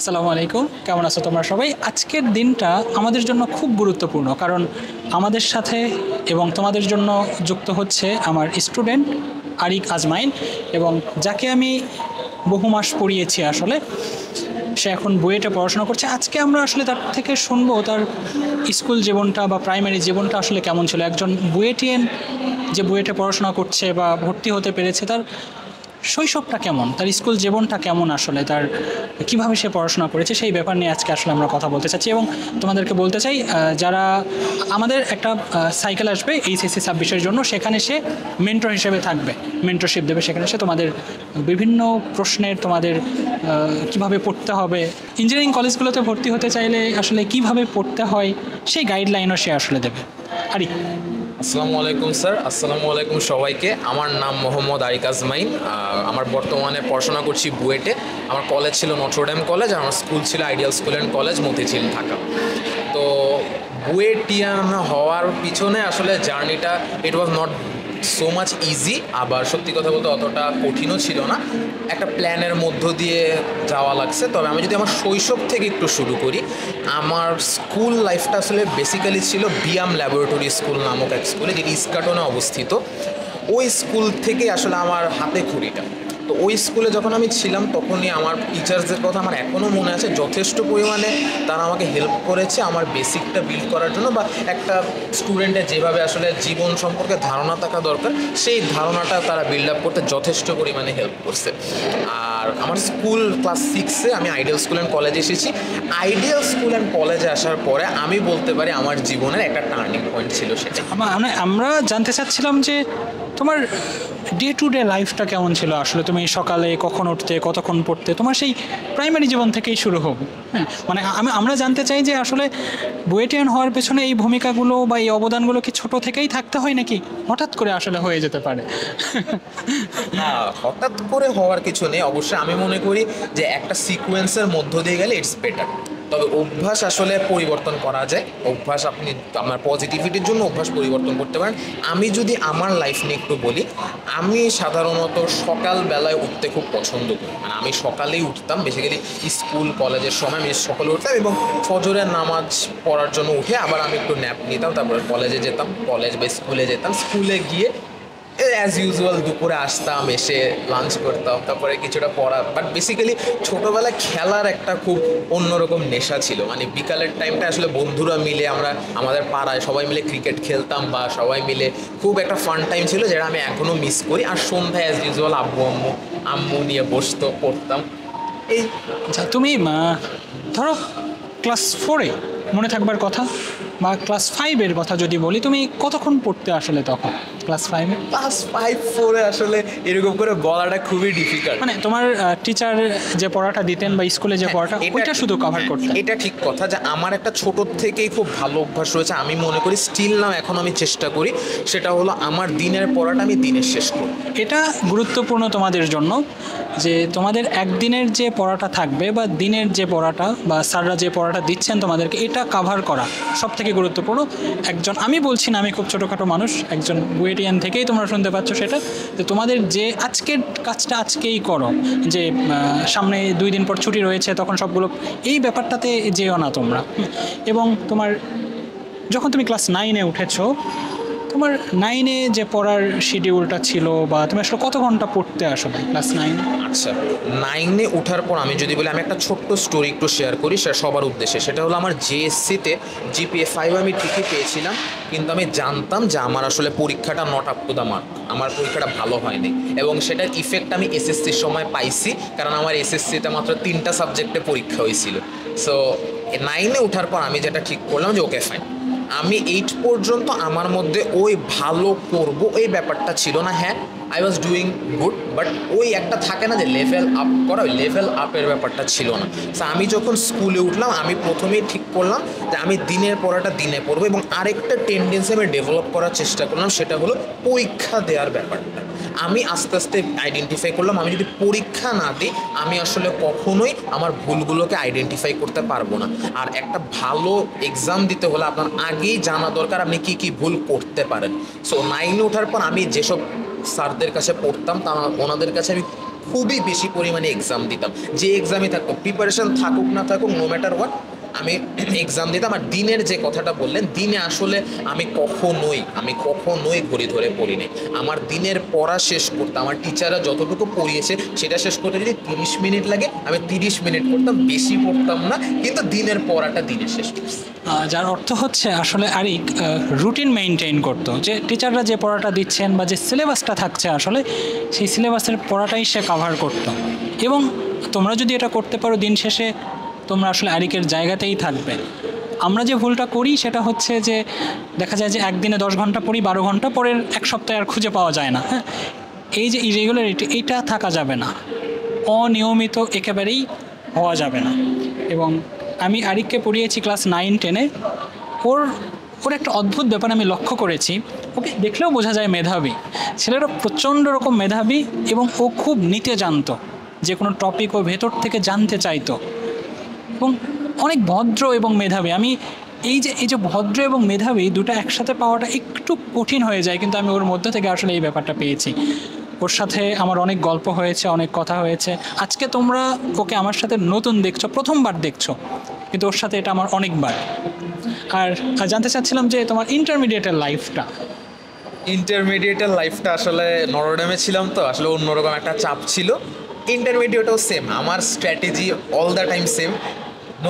আসসালামু আলাইকুম, কেমন আছো তোমরা সবাই? আজকের দিনটা আমাদের জন্য খুব গুরুত্বপূর্ণ, কারণ আমাদের সাথে এবং তোমাদের জন্য যুক্ত হচ্ছে আমার স্টুডেন্ট আরিক আজমাইন, এবং যাকে আমি বহু মাস পড়িয়েছি। আসলে সে এখন বুয়েটে পড়াশোনা করছে। আজকে আমরা আসলে তার থেকে শুনবো তার স্কুল জীবনটা বা প্রাইমারি জীবনটা আসলে কেমন ছিল। একজন বুয়েটিয়ান যে বুয়েটে পড়াশোনা করছে বা ভর্তি হতে পেরেছে, তার শৈশবটা কেমন, তার স্কুল জীবনটা কেমন, আসলে তার কিভাবে সে পড়াশোনা করেছে, সেই ব্যাপার নিয়ে আজকে আসলে আমরা কথা বলতে চাচ্ছি। এবং তোমাদেরকে বলতে চাই, যারা আমাদের একটা সাইকেল আসবে এইচএসসি 26-এর জন্য, সেখানে সে মেন্টর হিসেবে থাকবে, মেন্টরশিপ দেবে। সেখানে সে তোমাদের বিভিন্ন প্রশ্নের, তোমাদের কিভাবে পড়তে হবে, ইঞ্জিনিয়ারিং কলেজগুলোতে ভর্তি হতে চাইলে আসলে কিভাবে পড়তে হয়, সেই গাইডলাইনও সে আসলে দেবে। আরে আসসালামু আলাইকুম স্যার। আসসালামু আলাইকুম সবাইকে। আমার নাম মোহাম্মদ আরিক আজমাইন। আমার বর্তমানে পড়াশোনা করছি বুয়েটে। আমার কলেজ ছিল নটরডেম কলেজ, আর আমার স্কুল ছিল ideal school and college, Motijheel, Dhaka. তো বুয়েটিয়ান হওয়ার পিছনে আসলে জার্নিটা it was not so much easy, আবার সত্যি কথা বলতে অতটা কঠিনও ছিল না। একটা প্ল্যানের মধ্য দিয়ে যাওয়া লাগছে। তবে আমি যদি আমার শৈশব থেকে একটু শুরু করি, আমার স্কুল লাইফটা আসলে বেসিক্যালি ছিল বিয়াম ল্যাবরেটরি স্কুল নামক এক স্কুলে, যেটি ইস্কাটনে অবস্থিত। ওই স্কুল থেকে আসলে আমার হাতে খড়িটা। তো ওই স্কুলে যখন আমি ছিলাম, তখনই আমার টিচার্সদের কথা আমার এখনও মনে আছে। যথেষ্ট পরিমাণে তারা আমাকে হেল্প করেছে আমার বেসিকটা বিল্ড করার জন্য, বা একটা স্টুডেন্টের যেভাবে আসলে জীবন সম্পর্কে ধারণা থাকা দরকার, সেই ধারণাটা তারা বিল্ড আপ করতে যথেষ্ট পরিমাণে হেল্প করছে। আর আমার স্কুল ক্লাস 6-এ আমি আইডিয়াল স্কুল অ্যান্ড কলেজে এসেছি। আইডিয়াল স্কুল অ্যান্ড কলেজে আসার পরে আমি বলতে পারি আমার জীবনের একটা টার্নিং পয়েন্ট ছিল সেটা। আমরা জানতে চাচ্ছিলাম যে তোমার ডে টু ডে লাইফটা কেমন ছিল। আসলে তুমি সকালে কখন উঠতে, কতক্ষণ পড়তে, তোমার সেই প্রাইমারি জীবন থেকেই শুরু হোক। হ্যাঁ, মানে আমরা জানতে চাই যে আসলে বুয়েটিয়ান হওয়ার পেছনে এই ভূমিকাগুলো বা এই অবদানগুলো কি ছোট থেকেই থাকতে হয়, নাকি হঠাৎ করে আসলে হয়ে যেতে পারে? না, হঠাৎ করে হওয়ার কিছু নেই। অবশ্যই আমি মনে করি যে একটা সিকোয়েন্সের মধ্য দিয়ে গেলে ইটস বেটার। তবে অভ্যাস আসলে পরিবর্তন করা যায়। অভ্যাস আপনি আপনার পজিটিভিটির জন্য অভ্যাস পরিবর্তন করতে পারেন। আমি যদি আমার লাইফ নিয়ে একটু বলি, আমি সাধারণত সকালবেলায় উঠতে খুব পছন্দ করি। মানে আমি সকালেই উঠতাম, বেসিক্যালি স্কুল কলেজের সময় আমি সকালে উঠতাম এবং ফজরের নামাজ পড়ার জন্য উঠে আবার আমি একটু ন্যাপ নিতাম, তারপরে কলেজে যেতাম, কলেজ বা স্কুলে যেতাম। স্কুলে গিয়ে অ্যাজ ইউজুয়াল দুপুরে আসতাম, এসে লাঞ্চ করতাম, তারপরে কিছুটা পড়া। বাট বেসিক্যালি ছোটোবেলায় খেলার একটা খুব অন্যরকম নেশা ছিল। মানে বিকালের টাইমটা আসলে বন্ধুরা মিলে আমরা আমাদের পাড়ায় সবাই মিলে ক্রিকেট খেলতাম, বা সবাই মিলে খুব একটা ফান টাইম ছিল, যেটা আমি এখনও মিস করি। আর সন্ধ্যায় অ্যাজ ইউজুয়াল আম্মু নিয়ে বসতো, পড়তাম। এই আচ্ছা, তুমি ধরো ক্লাস 4-এ মনে থাকবার কথা, বা ক্লাস 5-এর কথা যদি বলি, তুমি কতক্ষণ পড়তে আসলে তখন ক্লাস 5-এ? ক্লাস 5-4-এ আসলে এরকম করে বলাটা খুবই ডিফিকাল্ট। মানে তোমার টিচার যে পড়াটা দিতেন বা স্কুলে যে পড়াটা, ওইটা শুধু কভার করতেন? এটা ঠিক কথা যে আমার একটা ছোটোর থেকেই খুব ভালো অভ্যাস রয়েছে। আমি মনে করি স্টিল নাও এখন আমি চেষ্টা করি, সেটা হলো আমার দিনের পড়াটা আমি দিনের শেষ করি। এটা গুরুত্বপূর্ণ তোমাদের জন্য, যে তোমাদের একদিনের যে পড়াটা থাকবে বা দিনের যে পড়াটা বা স্যাররা যে পড়াটা দিচ্ছেন তোমাদেরকে, এটা কাভার করা সব থেকে গুরুত্বপূর্ণ। আমি বলছি না আমি খুব ছোটোখাটো মানুষ, একজন বুয়েটিয়ান থেকেই তোমরা শুনতে পাচ্ছ সেটা, যে তোমাদের যে আজকের কাজটা আজকেই করো, যে সামনে 2 দিন পর ছুটি রয়েছে তখন সবগুলো, এই ব্যাপারটাতে যেও না তোমরা। এবং যখন তুমি ক্লাস 9-এ উঠেছো, তোমার 9-এ যে পড়ার শিডিউলটা ছিল, বা তুমি আসলে কত ঘন্টা পড়তে আসলে ক্লাস 9? আচ্ছা, 9-এ ওঠার পর আমি যদি বলি, আমি একটা ছোট্ট স্টোরি একটু শেয়ার করি সেটা সবার উদ্দেশ্যে। সেটা হলো আমার জেএসসিতে জিপিএ 5 আমি ঠিকই পেয়েছিলাম, কিন্তু আমি জানতাম যে আমার আসলে পরীক্ষাটা not up to the mark, আমার পরীক্ষাটা ভালো হয়নি। এবং সেটার ইফেক্ট আমি এসএসসির সময় পাইছি, কারণ আমার এসএসসিতে মাত্র 3টা সাবজেক্টে পরীক্ষা হয়েছিল। সো 9-এ ওঠার পর আমি যেটা ঠিক করলাম যে ওকে ফাইন, আমি 8 পর্যন্ত আমার মধ্যে ওই ভালো করব এই ব্যাপারটা ছিল না। হ্যাঁ, I was doing good, but ওই একটা থাকে না যে লেভেল আপ করা, ওই লেভেল আপের ব্যাপারটা ছিল না। সো আমি যখন স্কুলে উঠলাম, আমি প্রথমেই ঠিক করলাম যে আমি দিনের পড়াটা দিনে পড়বো, এবং আরেকটা টেন্ডেন্সি আমি ডেভেলপ করার চেষ্টা করলাম, সেটা হলো পরীক্ষা দেওয়ার ব্যাপারটা। আমি আস্তে আস্তে আইডেন্টিফাই করলাম আমি যদি পরীক্ষা না দিই, আমি আসলে কখনোই আমার ভুলগুলোকে আইডেন্টিফাই করতে পারবো না। আর একটা ভালো এক্সাম দিতে হলে আপনার আগেই জানা দরকার আপনি কী কী ভুল করতে পারেন। সো 9-এ ওঠার পর আমি যেসব স্যারদের কাছে পড়তাম, ওনাদের কাছে আমি খুবই বেশি পরিমাণে এক্সাম দিতাম। যে এক্সামই থাকতো, প্রিপারেশন থাকুক না থাকুক, নো ম্যাটার হোয়াট, আমি এক্সাম দিতাম। আর দিনের যে কথাটা বললেন, দিনে আসলে আমি কখনোই ঘড়ি ধরে পড়িনি। আমার দিনের পড়া শেষ করতে আমার টিচাররা যতটুকু পড়িয়েছে সেটা শেষ করতে যদি 30 মিনিট লাগে, আমি 30 মিনিট পড়তাম, বেশি পড়তাম না, কিন্তু দিনের পড়াটা দিনে শেষ করছি। যার অর্থ হচ্ছে আসলে আরিক রুটিন মেনটেন করতো, যে টিচাররা যে পড়াটা দিচ্ছেন বা যে সিলেবাসটা থাকছে আসলে সেই সিলেবাসের পড়াটাই সে কাভার করতো। এবং তোমরা যদি এটা করতে পারো, দিন শেষে তোমরা আসলে আরিকের জায়গাতেই থাকবে। আমরা যে ভুলটা করি সেটা হচ্ছে যে দেখা যায় যে একদিনে 10 ঘন্টা পড়ি, 12 ঘন্টা, পরের এক সপ্তাহে আর খুঁজে পাওয়া যায় না। হ্যাঁ, এই যে ইরেগুলারিটি, এইটা থাকা যাবে না, অনিয়মিত একেবারেই হওয়া যাবে না। এবং আমি আরিককে পড়িয়েছি ক্লাস 9-10-এ। ওর ওর একটা অদ্ভুত ব্যাপার আমি লক্ষ্য করেছি, ওকে দেখলেও বোঝা যায় মেধাবী। ছেলেটা প্রচণ্ড রকম মেধাবী এবং ও খুব নিতে জানতো, যে কোনো টপিক ও ভেতর থেকে জানতে চাইতো এবং অনেক ভদ্র এবং মেধাবী। আমি এই যে ভদ্র এবং মেধাবী দুটো একসাথে পাওয়াটা একটু কঠিন হয়ে যায়, কিন্তু আমি ওর মধ্যে থেকে আসলে এই ব্যাপারটা পেয়েছি। ওর সাথে আমার অনেক গল্প হয়েছে, অনেক কথা হয়েছে। আজকে তোমরা ওকে আমার সাথে নতুন দেখছো, প্রথমবার দেখছো, কিন্তু ওর সাথে এটা আমার অনেকবার। আর জানতে চাচ্ছিলাম যে তোমার ইন্টারমিডিয়েটের লাইফটা আসলে নটরডেমে ছিলাম, তো আসলে অন্যরকম একটা চাপ ছিল। ইন্টারমিডিয়েটও সেম, আমার strategy all the time same.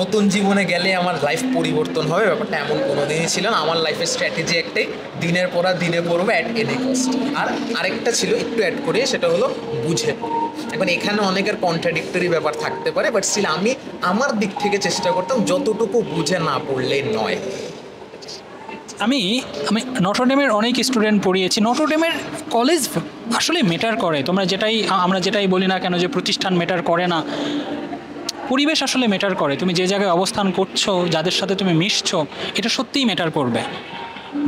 নতুন জীবনে গেলে আমার লাইফ পরিবর্তন হবে, ব্যাপারটা এমন কোনো দিনই ছিল না। আমার লাইফের স্ট্র্যাটেজি একটাই, দিনের পড়া দিনে পড়বো অ্যাট এনি কস্ট। আর আরেকটা ছিল, একটু অ্যাড করে, সেটা হলো বুঝে। এখন এখানে অনেকের কন্ট্রাডিক্টরি ব্যাপার থাকতে পারে, বাট স্টিল আমি আমার দিক থেকে চেষ্টা করতাম যতটুকু বুঝে না পড়লে নয়। আমি নটরডেমের অনেক স্টুডেন্ট পড়িয়েছি। নটরডেমের কলেজ আসলে মেটার করে। আমরা যেটাই বলি না কেন যে প্রতিষ্ঠান মেটার করে না, পরিবেশ আসলে মেটার করে। তুমি যে জায়গায় অবস্থান করছো, যাদের সাথে তুমি মিশছো, এটা সত্যিই মেটার করবে।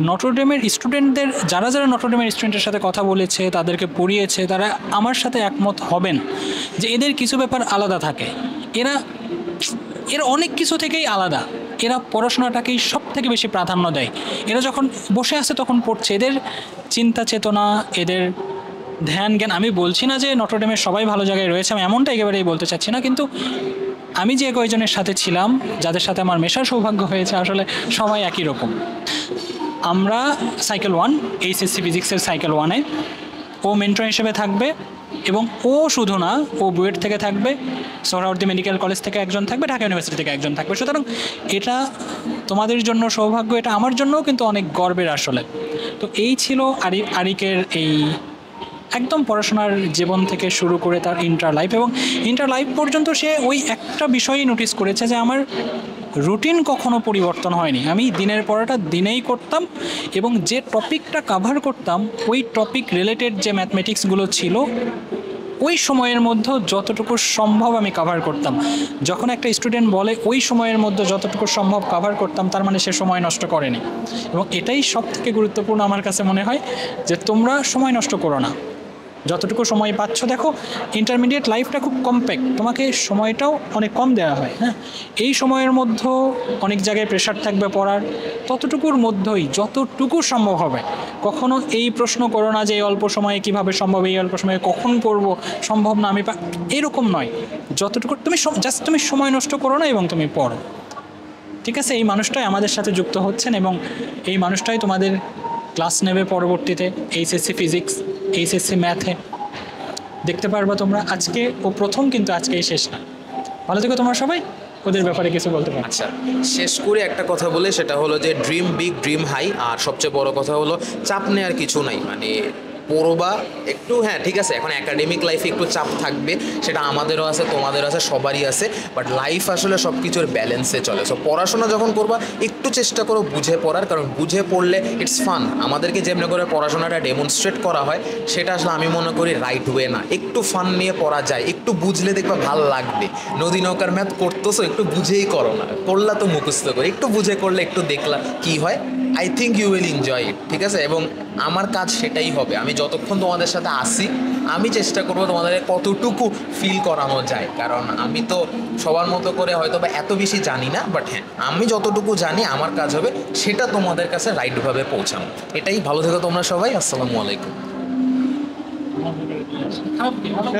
নটরডেমের স্টুডেন্টদের, যারা নটরডেমের স্টুডেন্টের সাথে কথা বলেছে, তাদেরকে পড়িয়েছে, তারা আমার সাথে একমত হবেন যে এদের কিছু ব্যাপার আলাদা থাকে। এরা অনেক কিছু থেকেই আলাদা। এরা পড়াশোনাটাকেই সব থেকে বেশি প্রাধান্য দেয়। এরা যখন বসে আছে তখন পড়ছে। এদের চিন্তা চেতনা, এদের ধ্যান জ্ঞান, আমি বলছি না যে নটরডেমের সবাই ভালো জায়গায় রয়েছে, আমি এমনটা একেবারেই বলতে চাচ্ছি না, কিন্তু আমি যে কয়েকজনের সাথে ছিলাম, যাদের সাথে আমার মেশার সৌভাগ্য হয়েছে, আসলে সবাই একই রকম। আমরা সাইকেল 1, এইচএসসি ফিজিক্সের সাইকেল 1-এ ও মেন্টর হিসেবে থাকবে। এবং ও শুধু না, ও বুয়েট থেকে থাকবে, সোহরাওয়ার্দী মেডিকেল কলেজ থেকে একজন থাকবে, ঢাকা ইউনিভার্সিটি থেকে একজন থাকবে। সুতরাং এটা তোমাদের জন্য সৌভাগ্য, এটা আমার জন্যও কিন্তু অনেক গর্বের আসলে। তো এই ছিল আরিকের এই একদম পড়াশোনার জীবন থেকে শুরু করে তার ইন্টার লাইফ। এবং ইন্টার লাইফ পর্যন্ত সে ওই একটা বিষয়ই নোটিস করেছে যে আমার রুটিন কখনো পরিবর্তন হয়নি। আমি দিনের পড়াটা দিনেই করতাম এবং যে টপিকটা কাভার করতাম, ওই টপিক রিলেটেড যে ম্যাথমেটিক্সগুলো ছিল, ওই সময়ের মধ্যে যতটুকু সম্ভব আমি কাভার করতাম। যখন একটা স্টুডেন্ট বলে ওই সময়ের মধ্যে যতটুকু সম্ভব কাভার করতাম, তার মানে সে সময় নষ্ট করেনি। এবং এটাই সব থেকে গুরুত্বপূর্ণ আমার কাছে মনে হয়, যে তোমরা সময় নষ্ট করো না, যতটুকু সময় পাচ্ছ। দেখো, ইন্টারমিডিয়েট লাইফটা খুব কম্প্যাক্ট, তোমাকে সময়টাও অনেক কম দেওয়া হয়। হ্যাঁ, এই সময়ের মধ্যেও অনেক জায়গায় প্রেশার থাকবে পড়ার, ততটুকুর মধ্যেই যতটুকু সম্ভব হবে। কখনো এই প্রশ্ন করো না যে এই অল্প সময়ে কীভাবে সম্ভব, এই অল্প সময়ে কখন পড়বো, সম্ভব না, এরকম নয়। যতটুকু তুমি সময় নষ্ট করো না এবং তুমি পড়ো। ঠিক আছে, এই মানুষটাই আমাদের সাথে যুক্ত হচ্ছেন এবং এই মানুষটাই তোমাদের ক্লাস নেবে পরবর্তীতে এইচএসসি ফিজিক্স, এইচএসসি ম্যাথে। দেখতে পারবা তোমরা। আজকে ও প্রথম, কিন্তু আজকেই শেষ না। ভালো থেকো তোমরা সবাই। ওদের ব্যাপারে কিছু বলতে পারো? আচ্ছা, শেষ করে একটা কথা বলে, সেটা হলো যে ড্রিম বিগ, ড্রিম হাই। আর সবচেয়ে বড় কথা হলো চাপ নেওয়ার কিছু নাই। মানে পড়বা একটু, হ্যাঁ ঠিক আছে, এখন একাডেমিক লাইফে একটু চাপ থাকবে, সেটা আমাদেরও আছে, তোমাদেরও আছে, সবারই আছে। বাট লাইফ আসলে সব কিছুর ব্যালেন্সে চলে। সো পড়াশোনা যখন করবা একটু চেষ্টা করো বুঝে পড়ার, কারণ বুঝে পড়লে ইটস ফান। আমাদেরকে যেমনি করে পড়াশোনাটা ডেমনস্ট্রেট করা হয়, সেটা আসলে আমি মনে করি রাইট ওয়ে না। একটু ফান নিয়ে পড়া যায়, একটু বুঝলে দেখবা ভাল লাগবে। নদী নৌকার ম্যাথ করতেছো, একটু বুঝেই করো না, করলা তো মুখস্থ করে, একটু বুঝে করলে, একটু দেখলা কি হয়, I think you will enjoy it. ঠিক আছে, এবং আমার কাজ সেটাই হবে। আমি যতক্ষণ তোমাদের সাথে আসি, আমি চেষ্টা করবো তোমাদের কতটুকু ফিল করানো যায়, কারণ আমি তো সবার মতো করে হয়তো বা এত বেশি জানি না, বাট হ্যাঁ আমি যতটুকু জানি আমার কাজ হবে সেটা তোমাদের কাছে রাইটভাবে পৌঁছানো। এটাই। ভালো থেকো তোমরা সবাই। আসসালামু আলাইকুম। খারাপ কি ভালো?